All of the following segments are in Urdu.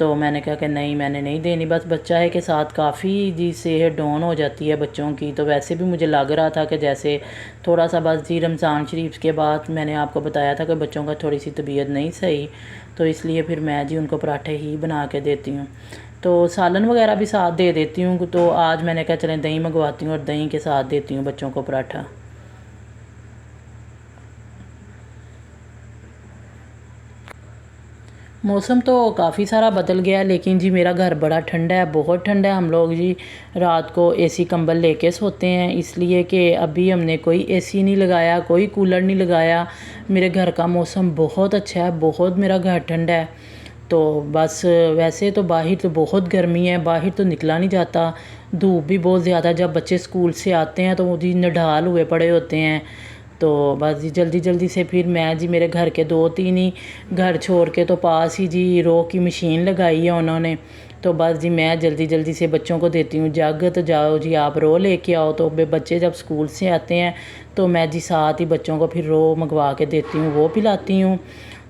تو میں نے کہا کہ نہیں میں نے نہیں دینی، بس بچہ ہے کے ساتھ کافی جی صحت ڈاؤن ہو جاتی ہے بچوں کی، تو ویسے بھی مجھے لگ رہا تھا کہ جیسے تھوڑا سا بس جی رمضان شریف کے بعد میں نے آپ کو بتایا تھا کہ بچوں کا تھوڑی سی طبیعت نہیں صحیح، تو اس لیے پھر میں جی ان کو پراٹھے ہی بنا کے دیتی ہوں، تو سالن وغیرہ بھی ساتھ دے دیتی ہوں، تو آج میں نے کہا چلیں دہی منگواتی ہوں اور دہی کے ساتھ دیتی ہوں بچوں کو پراٹھا۔ موسم تو کافی سارا بدل گیا، لیکن جی میرا گھر بڑا ٹھنڈا ہے، بہت ٹھنڈا ہے، ہم لوگ جی رات کو اے سی کمبل لے کے سوتے ہیں، اس لیے کہ ابھی ہم نے کوئی اے سی نہیں لگایا، کوئی کولر نہیں لگایا، میرے گھر کا موسم بہت اچھا ہے، بہت میرا گھر ٹھنڈا ہے، تو بس ویسے تو باہر تو بہت گرمی ہے، باہر تو نکلا نہیں جاتا، دھوپ بھی بہت زیادہ، جب بچے اسکول سے آتے ہیں تو وہ جی نڈھال ہوئے پڑے ہوتے ہیں، تو بس جی جلدی جلدی سے پھر میں جی میرے گھر کے 2-3 ہی گھر چھوڑ کے تو پاس ہی جی رو کی مشین لگائی ہے انہوں نے، تو بس جی میں جلدی جلدی سے بچوں کو دیتی ہوں جگ، تو جاؤ جی آپ رو لے کے آؤ، تو بچے جب اسکول سے آتے ہیں تو میں جی ساتھ ہی بچوں کو پھر رو منگوا کے دیتی ہوں، وہ پلاتی ہوں،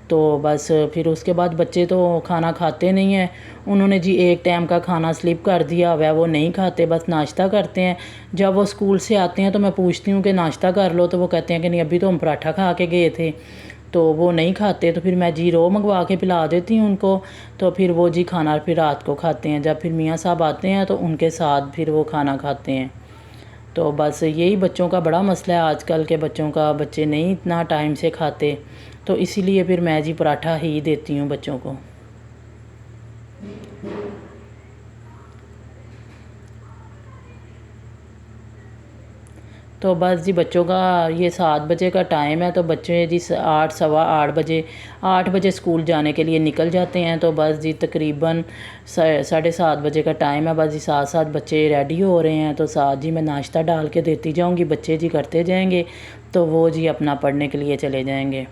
تو بس پھر اس کے بعد بچے تو کھانا کھاتے نہیں ہیں، انہوں نے جی ایک ٹائم کا کھانا سلپ کر دیا ہوا ہے، وہ نہیں کھاتے، بس ناشتہ کرتے ہیں، جب وہ اسکول سے آتے ہیں تو میں پوچھتی ہوں کہ ناشتہ کر لو، تو وہ کہتے ہیں کہ نہیں ابھی تو ہم پراٹھا کھا کے گئے تھے، تو وہ نہیں کھاتے، تو پھر میں جی رو منگوا کے پلا دیتی ہوں ان کو، تو پھر وہ جی کھانا پھر رات کو کھاتے ہیں، جب پھر میاں صاحب آتے ہیں تو ان کے ساتھ پھر وہ کھانا کھاتے ہیں، تو بس یہی بچوں کا بڑا مسئلہ ہے آج کل کے بچوں کا، بچے نہیں اتنا ٹائم سے کھاتے، تو اسی لیے پھر میں جی پراٹھا ہی دیتی ہوں بچوں کو۔ تو بس جی بچوں کا یہ 7 بجے کا ٹائم ہے، تو بچے جی 8 سوا 8 بجے اسکول جانے کے لیے نکل جاتے ہیں، تو بس جی تقریباً 7:30 بجے کا ٹائم ہے، بس جی 7 بچے ریڈی ہو رہے ہیں، تو ساتھ جی میں ناشتہ ڈال کے دیتی جاؤں گی، بچے جی کرتے جائیں گے، تو وہ جی اپنا پڑھنے کے لیے چلے جائیں گے۔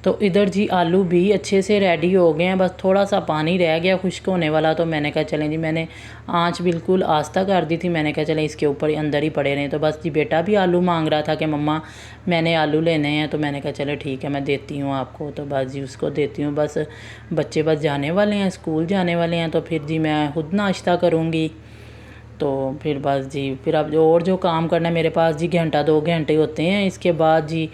تو ادھر جی آلو بھی اچھے سے ریڈی ہو گئے ہیں، بس تھوڑا سا پانی رہ گیا خشک ہونے والا، تو میں نے کہا چلیں جی میں نے آنچ بالکل آہستہ کر دی تھی، میں نے کہا چلیں اس کے اوپر اندر ہی پڑے رہیں، تو بس جی بیٹا بھی آلو مانگ رہا تھا کہ مما میں نے آلو لینے ہیں، تو میں نے کہا چلے ٹھیک ہے میں دیتی ہوں آپ کو، تو بس جی اس کو دیتی ہوں، بس بچے بس جانے والے ہیں اسکول جانے والے ہیں، تو پھر جی میں خود ناشتہ کروں گی، تو پھر بس جی پھر اب اور جو کام کرنا ہے میرے پاس جی 1-2 گھنٹے ہوتے ہیں، اس کے بعد جی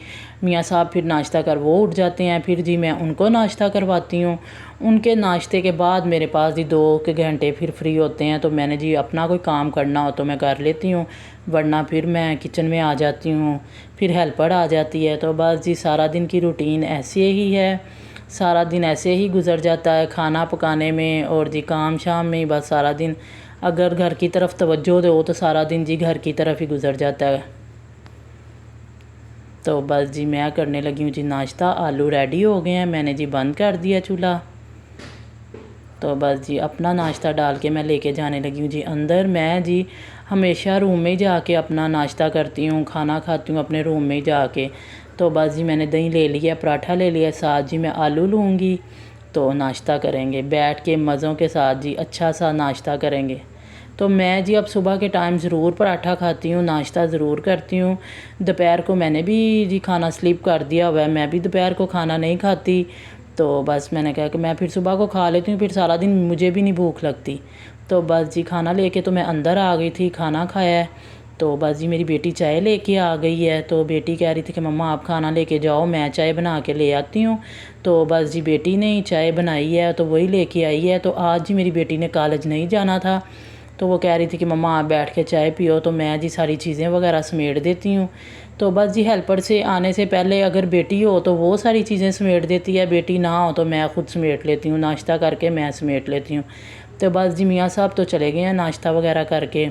میاں صاحب پھر ناشتہ کر وہ اٹھ جاتے ہیں، پھر جی میں ان کو ناشتہ کرواتی ہوں، ان کے ناشتے کے بعد میرے پاس جی 2 گھنٹے پھر فری ہوتے ہیں، تو میں نے جی اپنا کوئی کام کرنا ہو تو میں کر لیتی ہوں، ورنہ پھر میں کچن میں آ جاتی ہوں، پھر ہیلپر آ جاتی ہے، تو بس جی سارا دن کی روٹین ایسے ہی ہے، سارا دن ایسے ہی گزر جاتا ہے کھانا پکانے میں اور جی کام شام میں، بس سارا دن اگر گھر کی طرف توجہ دو تو سارا دن جی گھر کی طرف ہی گزر جاتا ہے۔ تو بس جی میں کرنے لگی ہوں جی ناشتہ، آلو ریڈی ہو گئے ہیں، میں نے جی بند کر دیا چولہا، تو بس جی اپنا ناشتہ ڈال کے میں لے کے جانے لگی ہوں جی اندر، میں جی ہمیشہ روم میں ہی جا کے اپنا ناشتہ کرتی ہوں، کھانا کھاتی ہوں اپنے روم میں ہی جا کے، تو بس جی میں نے دہی لے لیا، پراٹھا لے لیا، ساتھ جی میں آلو لوں گی، تو ناشتہ کریں گے بیٹھ کے مزوں کے ساتھ جی اچھا سا ناشتہ کریں گے۔ تو میں جی اب صبح کے ٹائم ضرور پراٹھا کھاتی ہوں، ناشتہ ضرور کرتی ہوں، دوپہر کو میں نے بھی جی کھانا سلپ کر دیا ہوا ہے، میں بھی دوپہر کو کھانا نہیں کھاتی، تو بس میں نے کہا کہ میں پھر صبح کو کھا لیتی ہوں، پھر سارا دن مجھے بھی نہیں بھوک لگتی، تو بس جی کھانا لے کے تو میں اندر آ گئی تھی، کھانا کھایا ہے، تو بس جی میری بیٹی چائے لے کے آ گئی ہے، تو بیٹی کہہ رہی تھی کہ مما آپ کھانا لے کے جاؤ میں چائے بنا کے لے آتی ہوں، تو بس جی بیٹی نے چائے بنائی ہے تو وہی لے کے آئی ہے، تو آج جی میری بیٹی نے کالج نہیں جانا تھا، تو وہ کہہ رہی تھی کہ مما آپ بیٹھ کے چائے پیو، تو میں جی ساری چیزیں وغیرہ سمیٹ دیتی ہوں، تو بس جی ہیلپر سے آنے سے پہلے اگر بیٹی ہو تو وہ ساری چیزیں سمیٹ دیتی ہے، بیٹی نہ ہو تو میں خود سمیٹ لیتی ہوں، ناشتہ کر کے میں سمیٹ لیتی ہوں، تو بس جی میاں صاحب تو چلے گئے ہیں ناشتہ وغیرہ کر کے،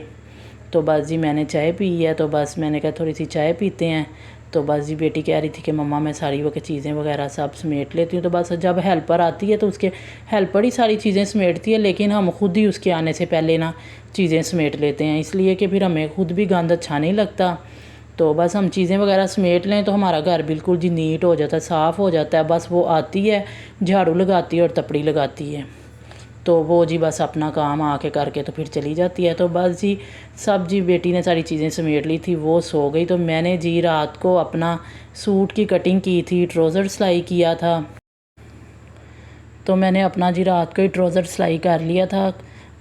تو بس جی میں نے چائے پی ہے، تو بس میں نے کہا تھوڑی سی چائے پیتے ہیں، تو بس جی بیٹی کہہ رہی تھی کہ مما میں ساری وہ چیزیں وغیرہ سب سمیٹ لیتی ہوں، تو بس جب ہیلپر آتی ہے تو اس کے ہیلپر ہی ساری چیزیں سمیٹتی ہے، لیکن ہم خود ہی اس کے آنے سے پہلے نا چیزیں سمیٹ لیتے ہیں، اس لیے کہ پھر ہمیں خود بھی گند اچھا نہیں لگتا، تو بس ہم چیزیں وغیرہ سمیٹ لیں تو ہمارا گھر بالکل جی نیٹ ہو جاتا ہے، صاف ہو جاتا ہے، بس وہ آتی ہے جھاڑو لگاتی ہے اور تپڑی لگاتی ہے۔ تو وہ جی بس اپنا کام آ کے کر کے تو پھر چلی جاتی ہے۔ تو بس جی سب جی بیٹی نے ساری چیزیں سمیٹ لی تھی، وہ سو گئی، تو میں نے جی رات کو اپنا سوٹ کی کٹنگ کی تھی، ٹروزر سلائی کیا تھا، تو میں نے اپنا جی رات کو ہی ٹروزر سلائی کر لیا تھا،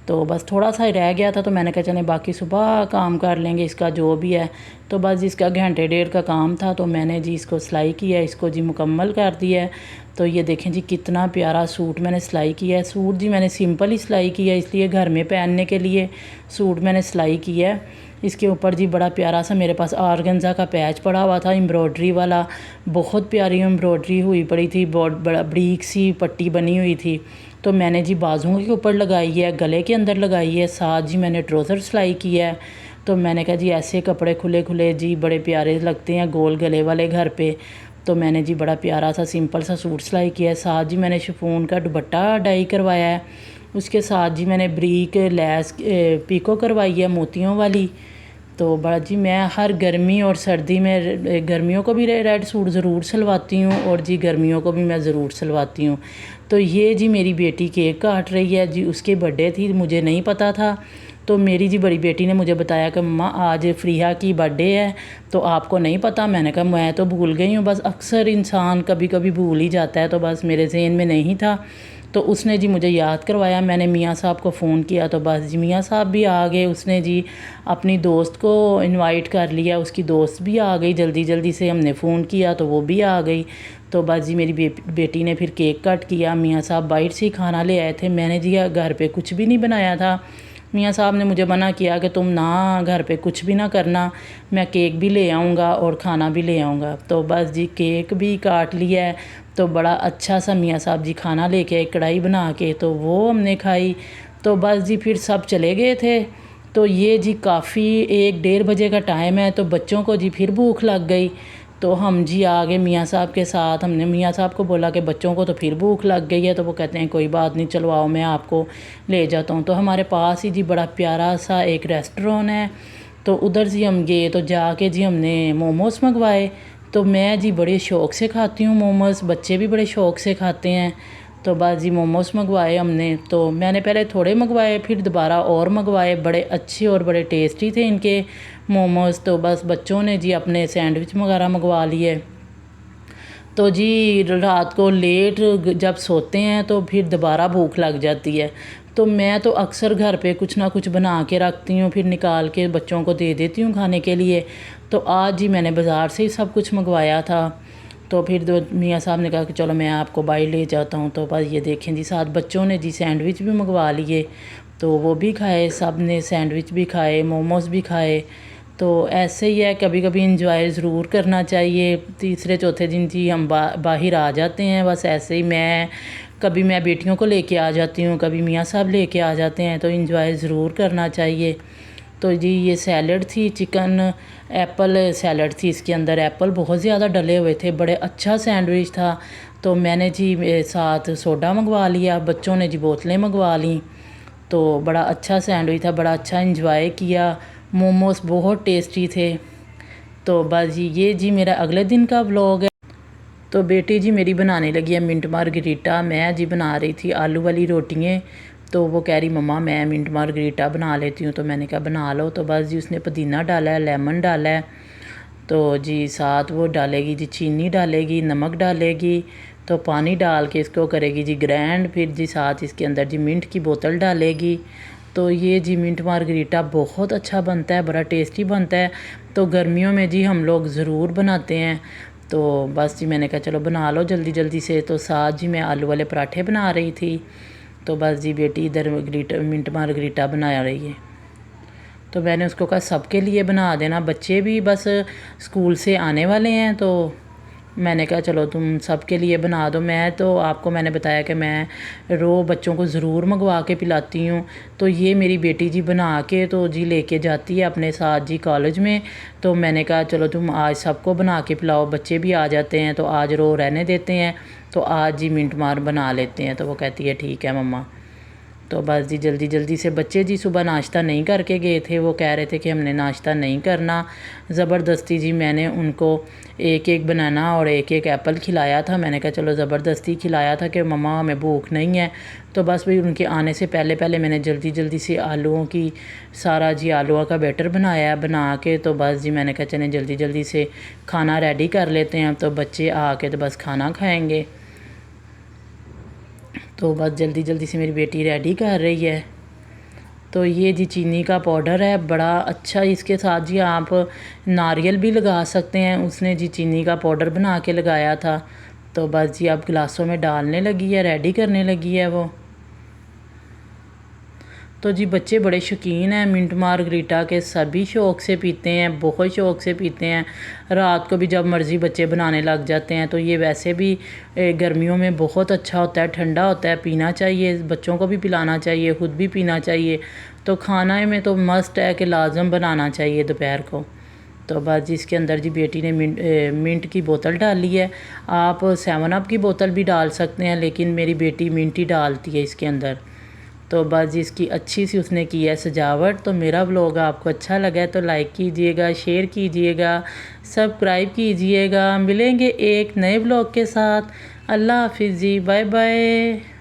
تو بس تھوڑا سا ہی رہ گیا تھا، تو میں نے کہا چلیں باقی صبح کام کر لیں گے اس کا جو بھی ہے۔ تو بس جی اس کا گھنٹے ڈیڑھ کا کام تھا، تو میں نے جی اس کو سلائی کیا، اس کو جی مکمل کر دیا ہے۔ تو یہ دیکھیں جی کتنا پیارا سوٹ میں نے سلائی کیا ہے۔ سوٹ جی میں نے سمپل ہی سلائی کیا ہے، اس لیے گھر میں پہننے کے لیے سوٹ میں نے سلائی کیا ہے۔ اس کے اوپر جی بڑا پیارا سا میرے پاس آرگنزا کا پیچ پڑا ہوا تھا امبرائڈری والا، بہت پیاری امبرائڈری ہوئی پڑی تھی، بہت بریک سی پٹی بنی ہوئی تھی، تو میں نے جی بازوؤں کے اوپر لگائی ہے، گلے کے اندر لگائی ہے، ساتھ جی میں نے ٹروزر سلائی کیا ہے۔ تو میں نے کہا جی ایسے کپڑے کھلے کھلے جی بڑے پیارے لگتے ہیں گول گلے والے گھر پہ، تو میں نے جی بڑا پیارا سا سمپل سا سوٹ سلائی کیا ہے، ساتھ جی میں نے شفون کا دوپٹہ ڈائی کروایا ہے، اس کے ساتھ جی میں نے بریک لیس پیکو کروائی ہے موتیوں والی۔ تو بڑا جی میں ہر گرمی اور سردی میں گرمیوں کو بھی ریڈ سوٹ ضرور سلواتی ہوں، اور جی گرمیوں کو بھی میں ضرور سلواتی ہوں۔ تو یہ جی میری بیٹی کیک کاٹ رہی ہے، جی اس کے برتھ ڈے تھی، مجھے نہیں پتہ تھا، تو میری جی بڑی بیٹی نے مجھے بتایا کہ ماں آج فریحہ کی برتھ ڈے ہے، تو آپ کو نہیں پتہ؟ میں نے کہا میں تو بھول گئی ہوں، بس اکثر انسان کبھی کبھی بھول ہی جاتا ہے، تو بس میرے ذہن میں نہیں تھا۔ تو اس نے جی مجھے یاد کروایا، میں نے میاں صاحب کو فون کیا، تو بس جی میاں صاحب بھی آ گئے، اس نے جی اپنی دوست کو انوائٹ کر لیا، اس کی دوست بھی آ گئی، جلدی جلدی سے ہم نے فون کیا تو وہ بھی آ گئی۔ تو بس جی میری بیٹی نے پھر کیک کٹ کیا، میاں صاحب باہر سے ہی کھانا لے آئے تھے، میں نے جی گھر پہ کچھ بھی نہیں بنایا تھا۔ میاں صاحب نے مجھے منع کیا کہ تم نہ گھر پہ کچھ بھی نہ کرنا، میں کیک بھی لے آؤں گا اور کھانا بھی لے آؤں گا۔ تو بس جی کیک بھی کاٹ لیا ہے، تو بڑا اچھا سا میاں صاحب جی کھانا لے کے کڑھائی بنا کے، تو وہ ہم نے کھائی۔ تو بس جی پھر سب چلے گئے تھے، تو یہ جی کافی 1-1:30 بجے کا ٹائم ہے، تو بچوں کو جی پھر بھوک لگ گئی، تو ہم جی آگے میاں صاحب کے ساتھ، ہم نے میاں صاحب کو بولا کہ بچوں کو تو پھر بھوک لگ گئی ہے، تو وہ کہتے ہیں کوئی بات نہیں، چلو آؤ میں آپ کو لے جاتا ہوں۔ تو ہمارے پاس ہی جی بڑا پیارا سا ایک ریسٹوران ہے، تو ادھر جی ہم گئے، تو جا کے جی ہم نے موموز منگوائے، تو میں جی بڑے شوق سے کھاتی ہوں موموز، بچے بھی بڑے شوق سے کھاتے ہیں، تو بس جی موموز منگوائے ہم نے، تو میں نے پہلے تھوڑے منگوائے، پھر دوبارہ اور منگوائے، بڑے اچھے اور بڑے ٹیسٹی تھے ان کے موموز۔ تو بس بچوں نے جی اپنے سینڈوچ وغیرہ منگوا لیے۔ تو جی رات کو لیٹ جب سوتے ہیں تو پھر دوبارہ بھوک لگ جاتی ہے، تو میں تو اکثر گھر پہ کچھ نہ کچھ بنا کے رکھتی ہوں، پھر نکال کے بچوں کو دے دیتی ہوں کھانے کے لیے۔ تو آج جی میں نے بازار سے ہی سب کچھ منگوایا تھا، تو پھر میاں صاحب نے کہا کہ چلو میں آپ کو باہر لے جاتا ہوں، تو بس یہ دیکھیں جی ساتھ بچوں نے جی سینڈوچ بھی منگوا لیے، تو وہ بھی کھائے، سب نے سینڈوچ بھی کھائے، موموز بھی کھائے۔ تو ایسے ہی ہے، کبھی کبھی انجوائے ضرور کرنا چاہیے۔ تیسرے چوتھے دن جی ہم باہر آ جاتے ہیں، بس ایسے ہی کبھی میں بیٹیوں کو لے کے آ جاتی ہوں، کبھی میاں صاحب لے کے آ جاتے ہیں، تو انجوائے ضرور کرنا چاہیے۔ تو جی یہ سیلڈ تھی، چکن ایپل سیلڈ تھی، اس کے اندر ایپل بہت زیادہ ڈلے ہوئے تھے، بڑے اچھا سینڈوچ تھا۔ تو میں نے جی ساتھ سوڈا منگوا لیا، بچوں نے جی بوتلیں منگوا لیں، تو بڑا اچھا سینڈوچ تھا، بڑا اچھا انجوائے کیا، موموز بہت ٹیسٹی تھے۔ تو بس جی یہ جی میرا اگلے دن کا ولاگ ہے۔ تو بیٹی جی میری بنانے لگی ہے منٹ مارگریٹا، میں جی بنا رہی تھی آلو والی روٹیاں، تو وہ کہہ رہی مما میں منٹ مارگریٹا بنا لیتی ہوں، تو میں نے کہا بنا لو۔ تو بس جی اس نے پودینہ ڈالا ہے، لیمن ڈالا ہے، تو جی ساتھ وہ ڈالے گی جی چینی ڈالے گی، نمک ڈالے گی، تو پانی ڈال کے اس کو کرے گی جی گرینڈ، پھر جی ساتھ اس کے اندر جی منٹ کی بوتل ڈالے گی۔ تو یہ جی منٹ مارگریٹا بہت اچھا بنتا ہے، بڑا ٹیسٹی بنتا ہے، تو گرمیوں میں جی ہم لوگ ضرور بناتے ہیں۔ تو بس جی میں نے کہا چلو بنا لو جلدی جلدی سے، تو ساتھ جی میں آلو والے پراٹھے بنا رہی تھی، تو بس جی بیٹی ادھر منٹ مارگریٹا بنا رہی ہے، تو میں نے اس کو کہا سب کے لیے بنا دینا، بچے بھی بس اسکول سے آنے والے ہیں، تو میں نے کہا چلو تم سب کے لیے بنا دو۔ میں تو آپ کو میں نے بتایا کہ میں بچوں کو ضرور منگوا کے پلاتی ہوں، تو یہ میری بیٹی جی بنا کے تو جی لے کے جاتی ہے اپنے ساتھ جی کالج میں، تو میں نے کہا چلو تم آج سب کو بنا کے پلاؤ، بچے بھی آ جاتے ہیں تو آج رہنے دیتے ہیں، تو آج جی منٹ مار بنا لیتے ہیں، تو وہ کہتی ہے ٹھیک ہے مما۔ تو بس جی جلدی جلدی سے بچے جی صبح ناشتہ نہیں کر کے گئے تھے، وہ کہہ رہے تھے کہ ہم نے ناشتہ نہیں کرنا، زبردستی جی میں نے ان کو ایک ایک بنانا اور ایک ایک ایپل کھلایا تھا۔ میں نے کہا چلو زبردستی کھلایا تھا کہ مما ہمیں بھوک نہیں ہے، تو بس بھی ان کے آنے سے پہلے پہلے میں نے جلدی جلدی سے آلوؤں کی سارا جی آلوؤں کا بیٹر بنایا، بنا کے تو بس جی میں نے کہا چلیں جلدی جلدی سے کھانا ریڈی کر لیتے ہیں، تو بچے آ کے تو بس کھانا کھائیں گے۔ تو بس جلدی جلدی سے میری بیٹی ریڈی کر رہی ہے۔ تو یہ جی چینی کا پاؤڈر ہے، بڑا اچھا، اس کے ساتھ جی آپ ناریل بھی لگا سکتے ہیں، اس نے جی چینی کا پاؤڈر بنا کے لگایا تھا۔ تو بس جی اب گلاسوں میں ڈالنے لگی ہے، ریڈی کرنے لگی ہے وہ۔ تو جی بچے بڑے شوقین ہیں منٹ مارگریٹا کے، سبھی شوق سے پیتے ہیں، بہت شوق سے پیتے ہیں۔ رات کو بھی جب مرضی بچے بنانے لگ جاتے ہیں۔ تو یہ ویسے بھی گرمیوں میں بہت اچھا ہوتا ہے، ٹھنڈا ہوتا ہے، پینا چاہیے، بچوں کو بھی پلانا چاہیے، خود بھی پینا چاہیے۔ تو کھانا میں تو مست ہے کہ لازم بنانا چاہیے دوپہر کو۔ تو بس جی اس کے اندر جی بیٹی نے منٹ کی بوتل ڈالی ہے، آپ 7 اپ کی بوتل بھی ڈال سکتے ہیں، لیکن میری بیٹی منٹ ہی ڈالتی ہے اس کے اندر۔ تو بس جی اس کی اچھی سی اس نے کی ہے سجاوٹ۔ تو میرا ولاگ آپ کو اچھا لگا ہے تو لائک کیجئے گا، شیئر کیجئے گا، سبسکرائب کیجئے گا۔ ملیں گے ایک نئے ولاگ کے ساتھ۔ اللہ حافظ جی، بائے بائے۔